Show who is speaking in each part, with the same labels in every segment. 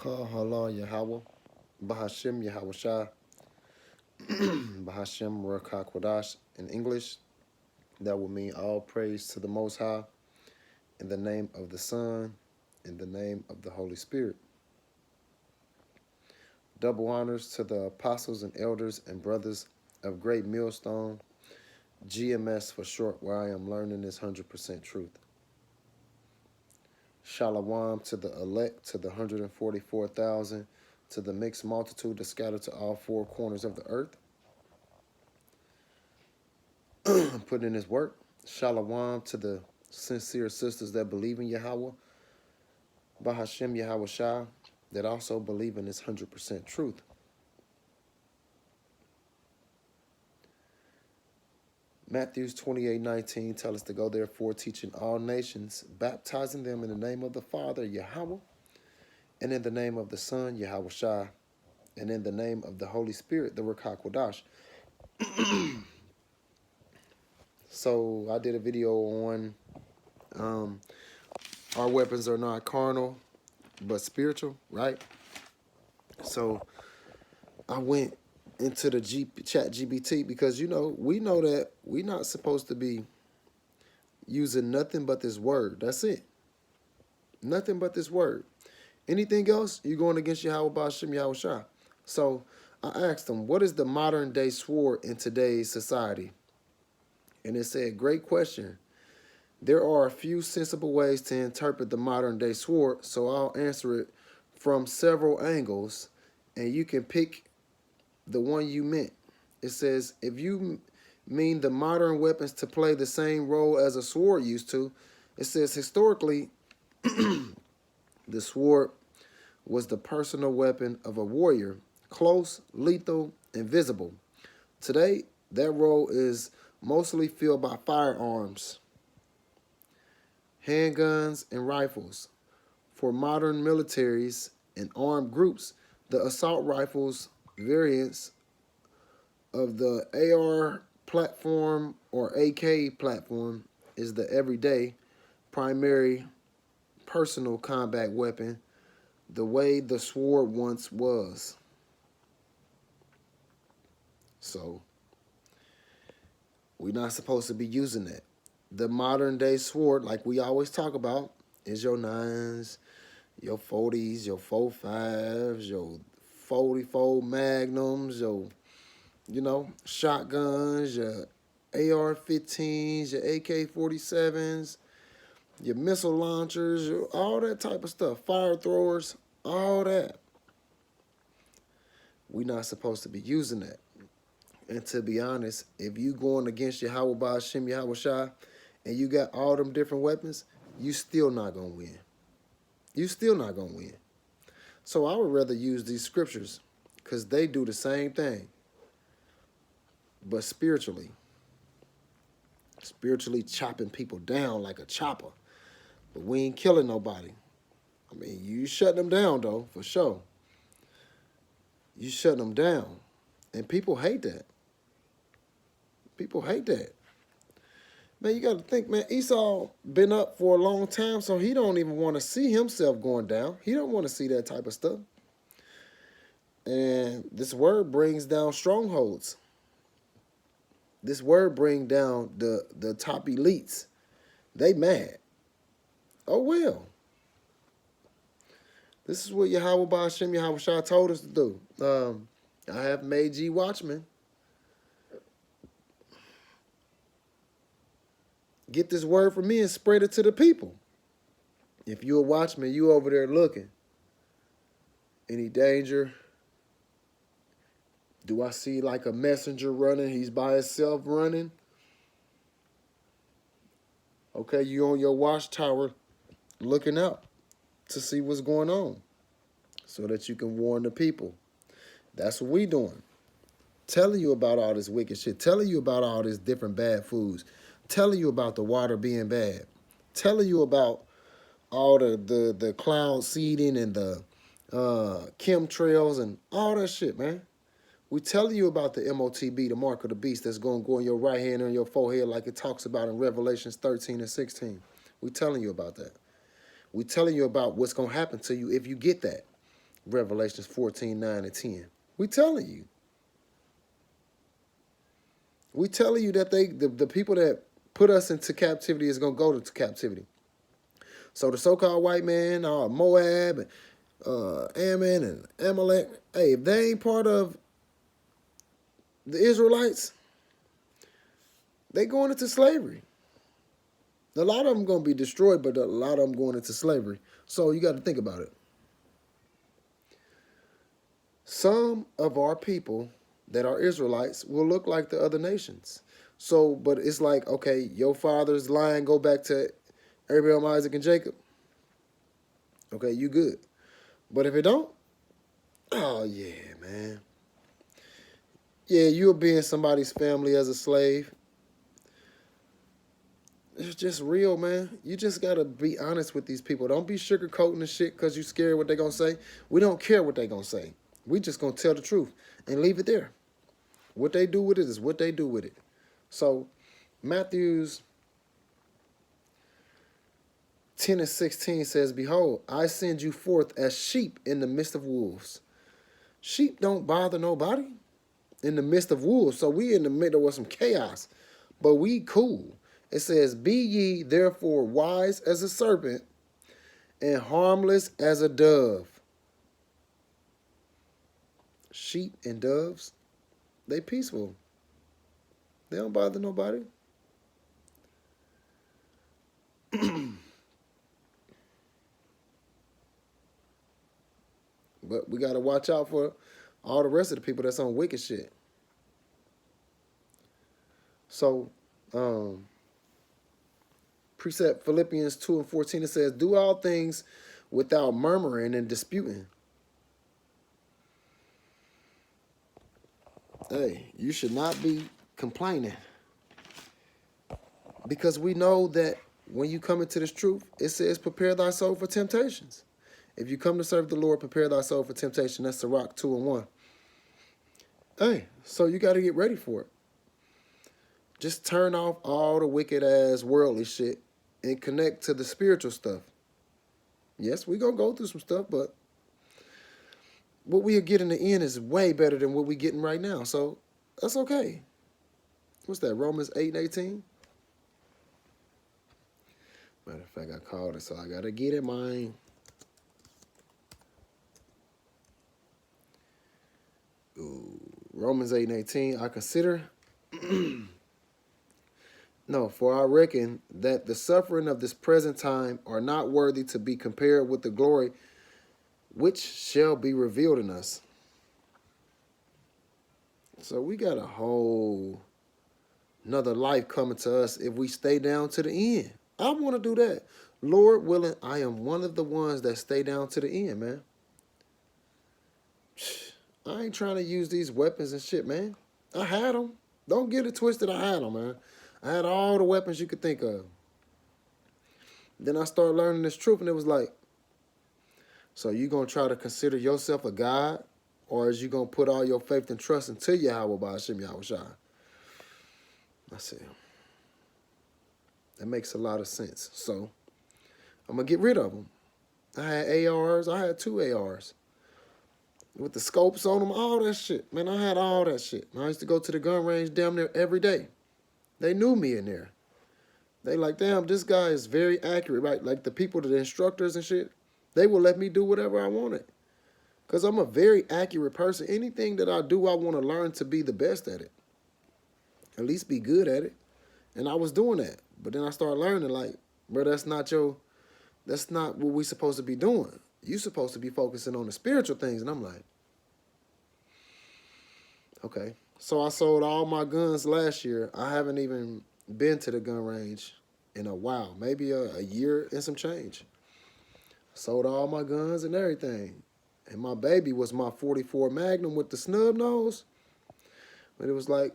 Speaker 1: Kal Halal Yahweh, Bahashem Yahweh Shai, Bahashem Ruach HaKodash in English. That would mean all praise to the Most High in the name of the Son, in the name of the Holy Spirit. Double honors to the apostles and elders and brothers of Great Millstone, GMS for short, where I am learning this 100% truth. Shalom to the elect, to the 144,000, to the mixed multitude that scattered to all four corners of the earth. Putting in his work. Shalom to the sincere sisters that believe in Yahweh, Bahashem Yahweh Shai, that also believe in this 100% truth. Matthew 28:19 tell us to go therefore teaching all nations, baptizing them in the name of the Father, Yahweh, and in the name of the Son, Yahweh Shai, and in the name of the Holy Spirit, the Ruach HaKodash. So I did a video on our weapons are not carnal, but spiritual, right? So I went into the chat GBT because, we know that we're not supposed to be using nothing but this word. That's it. Nothing but this word. Anything else, you're going against Yahweh Ba'ashem Yahweh Shai. So I asked them, what is the modern day sword in today's society? And it said, great question. There are a few sensible ways to interpret the modern day sword, so I'll answer it from several angles, and you can pick the one you meant. It says, if you mean the modern weapons to play the same role as a sword used to, it says historically, the sword was the personal weapon of a warrior, close, lethal, and visible. Today, that role is mostly filled by firearms, handguns, and rifles. For modern militaries and armed groups, the assault rifles variants of the AR platform or AK platform is the everyday primary personal combat weapon, the way the sword once was. So we're not supposed to be using that. The modern day sword, like we always talk about, is your 9s, your 40s, your 45s, your 44 magnums, your, shotguns, your AR-15s, your AK-47s, your missile launchers, all that type of stuff, fire throwers, all that. We're not supposed to be using that. And to be honest, if you going against Yahweh Ba'ashem Yahweh Shai and you got all them different weapons, you still not going to win. You still not going to win. So I would rather use these scriptures because they do the same thing, but spiritually. Spiritually chopping people down like a chopper. But we ain't killing nobody. I mean, you shut them down, though, for sure. You shut them down. And people hate that. People hate that. Man, you got to think, man, Esau been up for a long time, so he don't even want to see himself going down. He don't want to see that type of stuff. And this word brings down strongholds. This word brings down the top elites. They mad. Oh, well. This is what Yahweh Ba'ashem Yahweh Shai told us to do. I have made ye watchmen. Get this word from me and spread it to the people. If you're a watchman, you over there looking. Any danger? Do I see like a messenger running? He's by himself running. Okay, you on your watchtower looking out to see what's going on so that you can warn the people. That's what we doing. Telling you about all this wicked shit. Telling you about all this different bad foods. Telling you about the water being bad. Telling you about all the cloud seeding and the chemtrails and all that shit, man. We telling you about the MOTB, the mark of the beast, that's going to go in your right hand or in your forehead like it talks about in Revelations 13 and 16. We telling you about that. We telling you about what's going to happen to you if you get that. Revelations 14:9 and 10. We telling you. We telling you that the people that put us into captivity is gonna go to captivity. So the so-called white man, Moab, and Ammon and Amalek, hey, if they ain't part of the Israelites, they going into slavery. A lot of them going to be destroyed, but a lot of them going into slavery. So you got to think about it. Some of our people that are Israelites will look like the other nations. So, but it's like, okay, your father's line go back to Abraham, Isaac, and Jacob. Okay, you good. But if it don't, oh yeah, man. Yeah, you'll be in somebody's family as a slave. It's just real, man. You just got to be honest with these people. Don't be sugarcoating the shit because you scared what they're going to say. We don't care what they're going to say. We just going to tell the truth and leave it there. What they do with it is what they do with it. So, Matthews 10 and 16 says, Behold, I send you forth as sheep in the midst of wolves. Sheep don't bother nobody in the midst of wolves. So we in the middle of some chaos, but we cool. It says, Be ye therefore wise as a serpent and harmless as a dove. Sheep and doves, they peaceful. They don't bother nobody. But we got to watch out for all the rest of the people that's on wicked shit. So, precept Philippians 2 and 14, it says, Do all things without murmuring and disputing. Hey, you should not be complaining. Because we know that when you come into this truth, it says, Prepare thy soul for temptations. If you come to serve the Lord, prepare thy soul for temptation. That's Sirach 2 and 1. Hey, so you got to get ready for it. Just turn off all the wicked ass worldly shit and connect to the spiritual stuff. Yes, we're going to go through some stuff, but what we'll get in the end is way better than what we're getting right now. So that's okay. What's that, Romans 8 and 18? Matter of fact, I called it, so I got to get it, mine. Ooh, Romans 8 and 18, I consider... No, for I reckon that the suffering of this present time are not worthy to be compared with the glory which shall be revealed in us. So we got a whole another life coming to us if we stay down to the end. I want to do that. Lord willing, I am one of the ones that stay down to the end, man. I ain't trying to use these weapons and shit, man. I had them. Don't get it twisted, I had them, man. I had all the weapons you could think of. Then I started learning this truth, and it was like, so you going to try to consider yourself a God, or is you going to put all your faith and trust into Yahweh Ba'ashem Yahushua? I said, that makes a lot of sense. So I'm going to get rid of them. I had ARs. I had 2 ARs. With the scopes on them, all that shit. Man, I had all that shit. I used to go to the gun range damn near every day. They knew me in there. They like, damn, this guy is very accurate, right? Like the people, the instructors and shit, they will let me do whatever I wanted. Because I'm a very accurate person. Anything that I do, I want to learn to be the best at it. At least be good at it. And I was doing that. But then I started learning, like, bro, that's not what we supposed to be doing. You supposed to be focusing on the spiritual things. And I'm like, okay. So I sold all my guns last year. I haven't even been to the gun range in a while. Maybe a year and some change. Sold all my guns and everything. And my baby was my 44 Magnum with the snub nose. But it was like,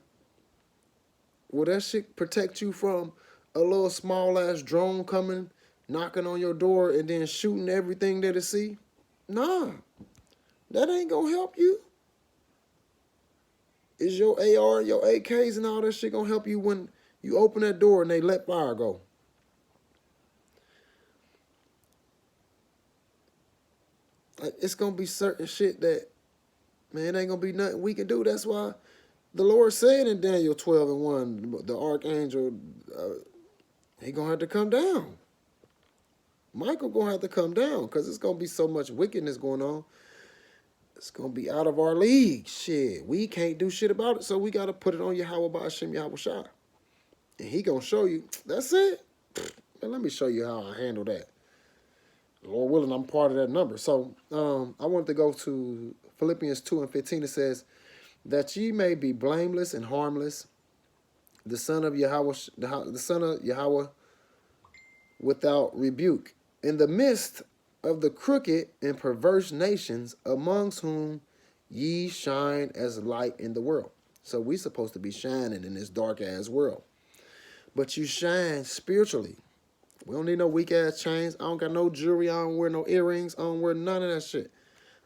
Speaker 1: will that shit protect you from a little small-ass drone coming, knocking on your door, and then shooting everything that it see? Nah. That ain't gonna help you. Is your AR, your AKs, and all that shit gonna help you when you open that door and they let fire go? It's gonna be certain shit that, man, ain't gonna be nothing we can do. That's why the Lord said in Daniel 12:1, the archangel, he gonna have to come down. Michael gonna have to come down because it's gonna be so much wickedness going on. It's gonna be out of our league. Shit, we can't do shit about it, so we gotta put it on Yahweh Ba'ashem Yahweh Shai. And he gonna show you. That's it. Man, let me show you how I handle that. Lord willing, I'm part of that number. So I wanted to go to Philippians 2:15. It says, that ye may be blameless and harmless, the son of Yahweh, the son of Yahweh, without rebuke, in the midst of the crooked and perverse nations, amongst whom ye shine as light in the world. So we supposed to be shining in this dark ass world, but you shine spiritually. We don't need no weak ass chains. I don't got no jewelry. I don't wear no earrings. I don't wear none of that shit.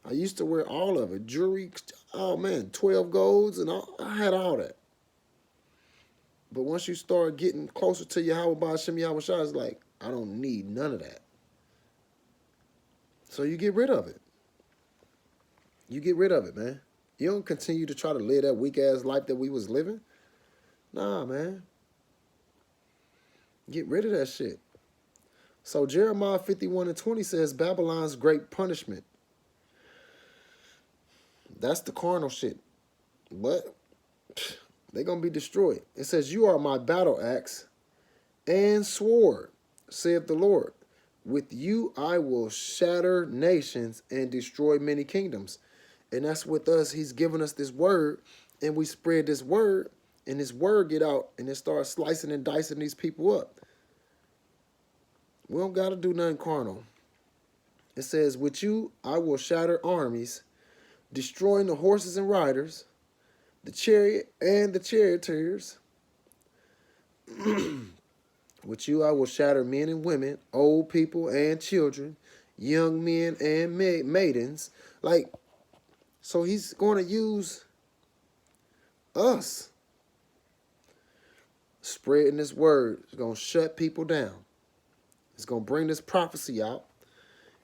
Speaker 1: I used to wear all of it. Jewelry, oh man, 12 golds and all. I had all that. But once you start getting closer to Yahweh Ba'ashem Yahweh Shai, it's like, I don't need none of that. So you get rid of it. You get rid of it, man. You don't continue to try to live that weak ass life that we was living. Nah, man. Get rid of that shit. So Jeremiah 51:20 says Babylon's great punishment. That's the carnal shit. But they're going to be destroyed. It says, you are my battle axe and sword, saith the Lord. With you I will shatter nations and destroy many kingdoms. And that's with us. He's given us this word, and we spread this word, and this word get out, and it starts slicing and dicing these people up. We don't got to do nothing carnal. It says, with you I will shatter armies, destroying the horses and riders, the chariot and the charioteers. With you I will shatter men and women, old people and children, young men and maidens. Like, so he's going to use us. Spreading this word is going to shut people down. It's going to bring this prophecy out.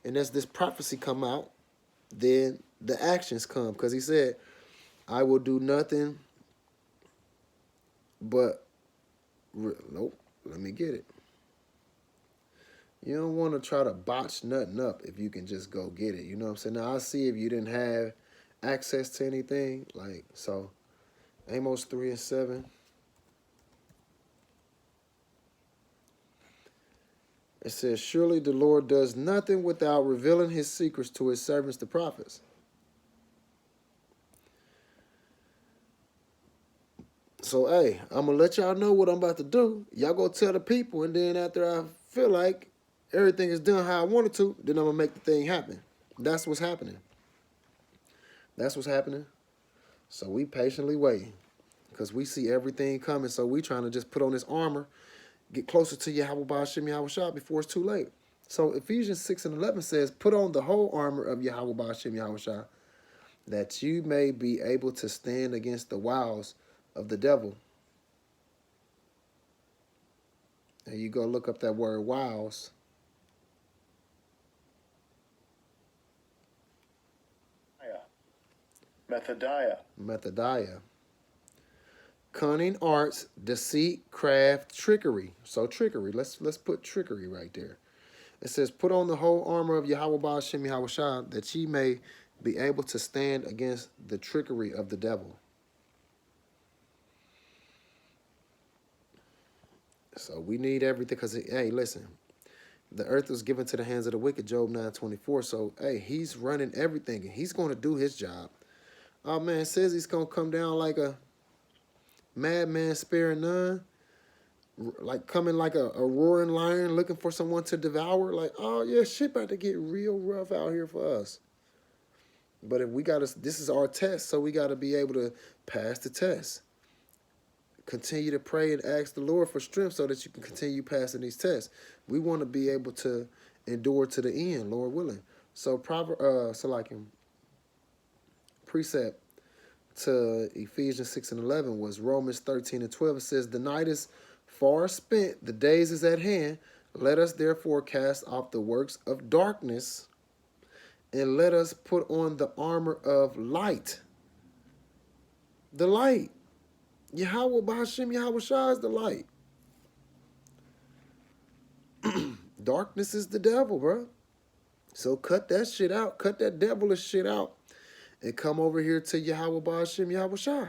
Speaker 1: And as this prophecy come out, then the actions come. Because he said, I will do nothing but, nope, let me get it. You don't want to try to botch nothing up if you can just go get it. You know what I'm saying? Now, I see if you didn't have access to anything. Like, so, Amos 3:7. It says, surely the Lord does nothing without revealing his secrets to his servants, the prophets. So, hey, I'm going to let y'all know what I'm about to do. Y'all go tell the people, and then after I feel like everything is done how I want it to, then I'm going to make the thing happen. That's what's happening. That's what's happening. So we patiently waiting because we see everything coming. So we trying to just put on this armor, get closer to Yahweh Ba'ashem Yahweh Shai before it's too late. So Ephesians 6:11 says, put on the whole armor of Yahweh Ba'ashem Yahweh Shai, that you may be able to stand against the wiles of the devil. And you go look up that word wiles. Methodiah. Cunning arts, deceit, craft, trickery. So trickery. Let's put trickery right there. It says, put on the whole armor of Yahweh Ba'ashem Yahweh Shai, that ye may be able to stand against the trickery of the devil. So we need everything because, hey, listen, the earth was given to the hands of the wicked, Job 9:24. So, hey, he's running everything, and he's going to do his job. Oh, man, it says he's going to come down like a madman sparing none, like coming like a roaring lion looking for someone to devour. Like, oh, yeah, shit about to get real rough out here for us. But if we got to, this is our test, so we got to be able to pass the test. Continue to pray and ask the Lord for strength so that you can continue passing these tests. We want to be able to endure to the end, Lord willing. So precept to Ephesians 6:11 was Romans 13:12. It says, the night is far spent, the days is at hand. Let us therefore cast off the works of darkness And let us put on the armor of light. The light. Yahweh Bahashim Yahweh Shah is the light. Darkness is the devil, bro. So cut that shit out. Cut that devilish shit out. And come over here to Yahweh Bahashim Yahweh Shah.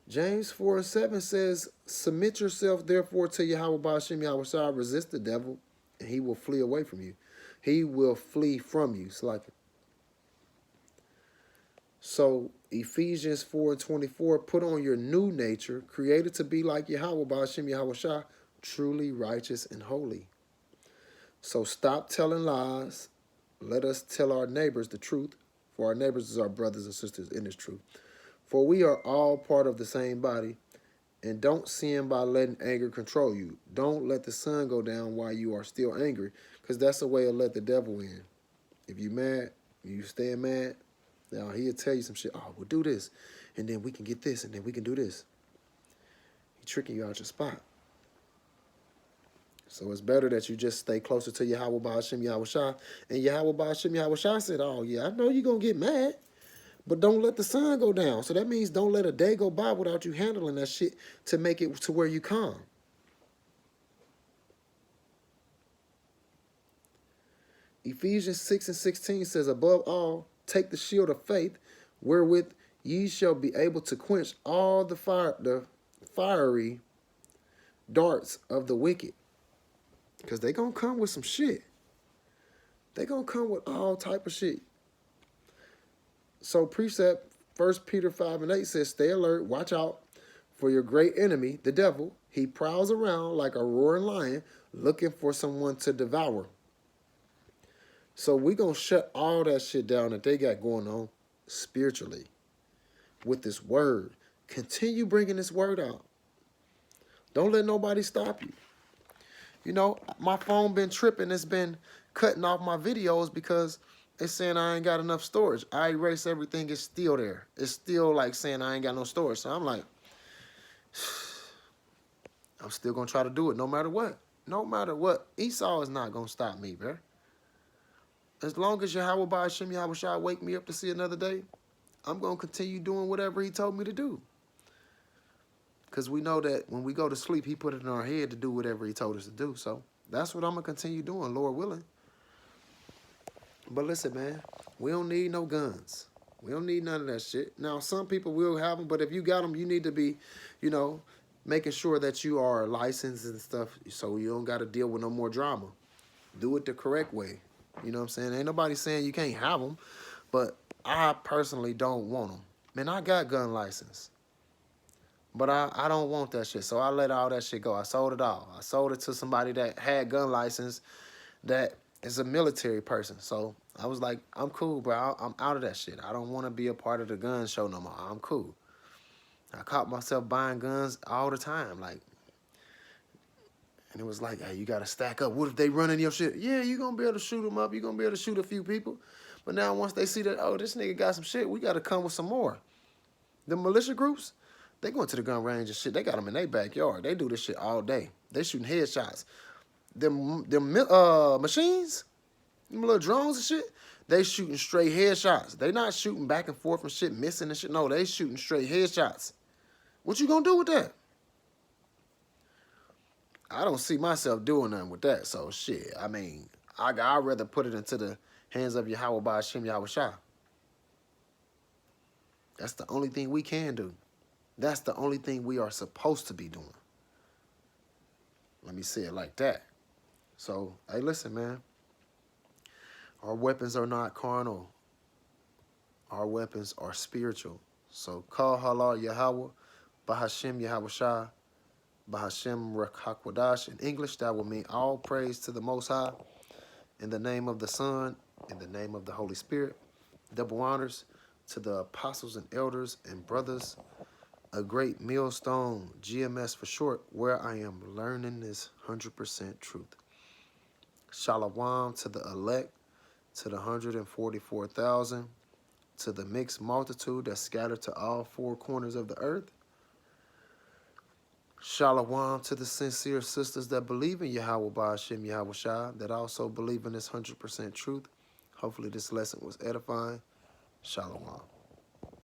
Speaker 1: James 4:7 says, submit yourself therefore to Yahweh Bahashim Yahweh Shah. Resist the devil, and he will flee away from you. He will flee from you. It's like, so Ephesians 4:24, put on your new nature, created to be like Yahweh Bahashim Yahweh Shah, truly righteous and holy. So stop telling lies. Let us tell our neighbors the truth, for our neighbors is our brothers and sisters in this truth. For we are all part of the same body, and don't sin by letting anger control you. Don't let the sun go down while you are still angry, because that's a way to let the devil in. If you mad, you stay mad, now he'll tell you some shit. Oh, we'll do this, and then we can get this, and then we can do this. He's tricking you out your spot. So it's better that you just stay closer to Yahweh Bahashim Yahweh Shah. And Yahweh Bahashim Yahweh Shah said, oh yeah, I know you're going to get mad, but don't let the sun go down. So that means don't let a day go by without you handling that shit to make it to where you calm. Ephesians 6:16 says, above all, take the shield of faith, wherewith ye shall be able to quench all the fiery darts of the wicked. Because they going to come with some shit. They going to come with all type of shit. So precept 1 Peter 5:8 says, stay alert, watch out for your great enemy, the devil. He prowls around like a roaring lion looking for someone to devour. So we going to shut all that shit down that they got going on spiritually with this word. Continue bringing this word out. Don't let nobody stop you. You know, my phone been tripping. It's been cutting off my videos because it's saying I ain't got enough storage. I erase everything. It's still there. It's still like saying I ain't got no storage. So I'm like, I'm still going to try to do it no matter what. No matter what. Esau is not going to stop me, bro. As long as Yahweh Bahashim Yahweh Shah wake me up to see another day, I'm going to continue doing whatever he told me to do. Because we know that when we go to sleep, he put it in our head to do whatever he told us to do. So that's what I'm going to continue doing, Lord willing. But listen, man, we don't need no guns. We don't need none of that shit. Now, some people will have them, but if you got them, you need to be, you know, making sure that you are licensed and stuff so you don't got to deal with no more drama. Do it the correct way. You know what I'm saying? Ain't nobody saying you can't have them, but I personally don't want them. Man, I got gun license. But I don't want that shit, so I let all that shit go. I sold it all. I sold it to somebody that had gun license that is a military person. So I was like, I'm cool, bro. I'm out of that shit. I don't want to be a part of the gun show no more. I'm cool. I caught myself buying guns all the time, like, and it was like, hey, you got to stack up. What if they run in your shit? Yeah, you're going to be able to shoot them up. You're going to be able to shoot a few people. But now once they see that, oh, this nigga got some shit, we got to come with some more. The militia groups, they going to the gun range and shit. They got them in their backyard. They do this shit all day. They shooting headshots. Them machines, them little drones and shit, they shooting straight headshots. They not shooting back and forth and shit, missing and shit. No, they shooting straight headshots. What you going to do with that? I don't see myself doing nothing with that. So, shit, I mean, I'd rather put it into the hands of Yahweh Bahashim Yahweh Shah. That's the only thing we can do. That's the only thing we are supposed to be doing. Let me say it like that. So, hey, listen, man. Our weapons are not carnal. Our weapons are spiritual. So, call halal Yahweh, Bahashim Yahweh Shah, Bahashim Rakakwadash. In English, that will mean all praise to the Most High. In the name of the Son, in the name of the Holy Spirit. Double honors to the apostles and elders and brothers. A great millstone, GMS for short, where I am learning this 100% truth. Shalom to the elect, to the 144,000, to the mixed multitude that's scattered to all four corners of the earth. Shalom to the sincere sisters that believe in Yahweh Ba'ashem Yahweh Shai, that also believe in this 100% truth. Hopefully this lesson was edifying. Shalom.